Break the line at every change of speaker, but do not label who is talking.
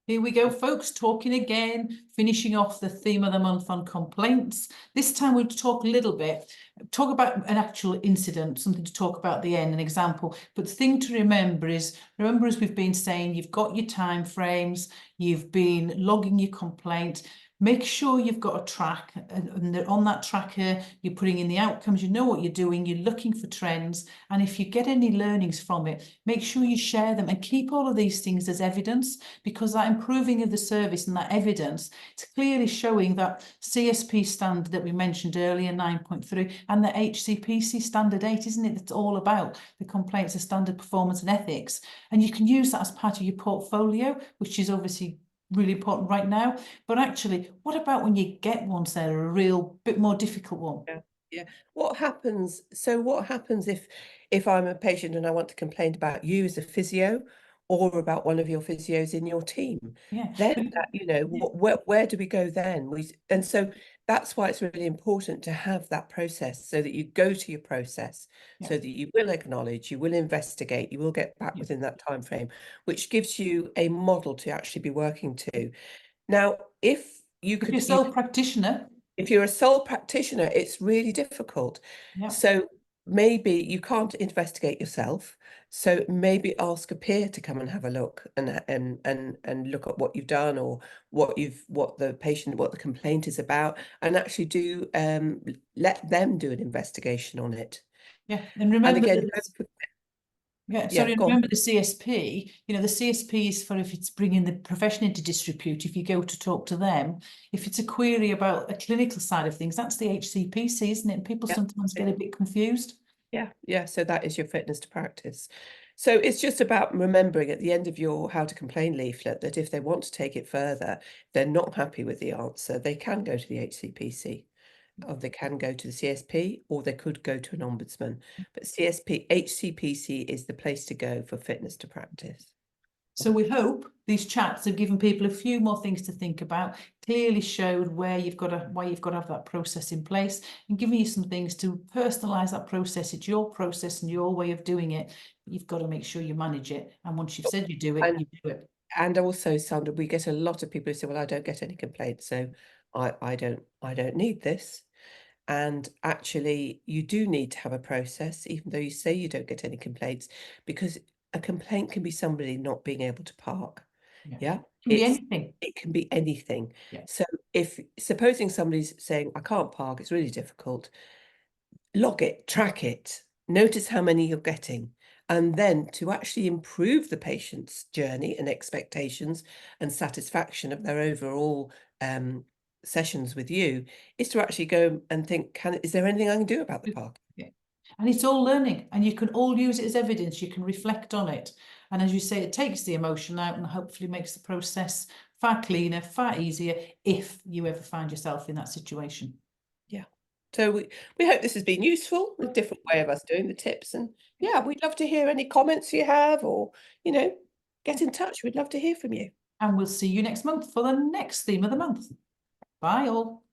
Here we go, folks, talking again, finishing off the theme of the month on complaints. This time we'll talk a little bit, talk about an actual incident, something to talk about at the end, an example. But the thing to remember is, remember, as we've been saying, you've got your time frames, you've been logging your complaint. Make sure you've got a track, and on that tracker, you're putting in the outcomes, you know what you're doing, you're looking for trends. And if you get any learnings from it, make sure you share them and keep all of these things as evidence, because that improving of the service and that evidence, it's clearly showing that CSP standard that we mentioned earlier, 9.3, and the HCPC standard 8, isn't it? It's all about the complaints of standard performance and ethics. And you can use that as part of your portfolio, which is obviously really important right now. But actually, what about when you get ones that are a real bit more difficult one?
Yeah. What happens if I'm a patient and I want to complain about you as a physio or about one of your physios in your team?
Yeah.
Then where do we go then? And so that's why it's really important to have that process, so that you go to your process, so that you will acknowledge, you will investigate, you will get back within that time frame, which gives you a model to actually be working to. Now, if you're a sole practitioner, it's really difficult.
Yeah.
So maybe you can't investigate yourself. So maybe ask a peer to come and have a look and look at what you've done, or what the complaint is about, and actually do let them do an investigation on it.
Yeah, and remember,
and again,
remember the CSP, the CSP is for if it's bringing the profession into disrepute, if you go to talk to them. If it's a query about a clinical side of things, that's the HCPC, isn't it? And people sometimes get a bit confused.
Yeah, so that is your fitness to practice. So it's just about remembering at the end of your how to complain leaflet that if they want to take it further, they're not happy with the answer, they can go to the HCPC. Or they can go to the CSP, or they could go to an ombudsman. But HCPC is the place to go for fitness to practice.
So we hope these chats have given people a few more things to think about, clearly showed why you've got to have that process in place, and giving you some things to personalise that process. It's your process and your way of doing it. You've got to make sure you manage it. And once you've said you do it, you do it.
And also, Sandra, we get a lot of people who say, well, I don't get any complaints, so I don't need this. And actually, you do need to have a process, even though you say you don't get any complaints, because a complaint can be somebody not being able to park. Yeah,
it can be anything.
It can be anything.
Yeah.
So if supposing somebody's saying, I can't park, it's really difficult, log it, track it, notice how many you're getting, and then to actually improve the patient's journey and expectations and satisfaction of their overall sessions with you, is to actually go and think, is there anything I can do about the park?
Yeah. And it's all learning, and you can all use it as evidence. You can reflect on it. And as you say, it takes the emotion out and hopefully makes the process far cleaner, far easier, if you ever find yourself in that situation.
Yeah. So we hope this has been useful, a different way of us doing the tips. And yeah, we'd love to hear any comments you have, or, get in touch. We'd love to hear from you.
And we'll see you next month for the next theme of the month. Bye all.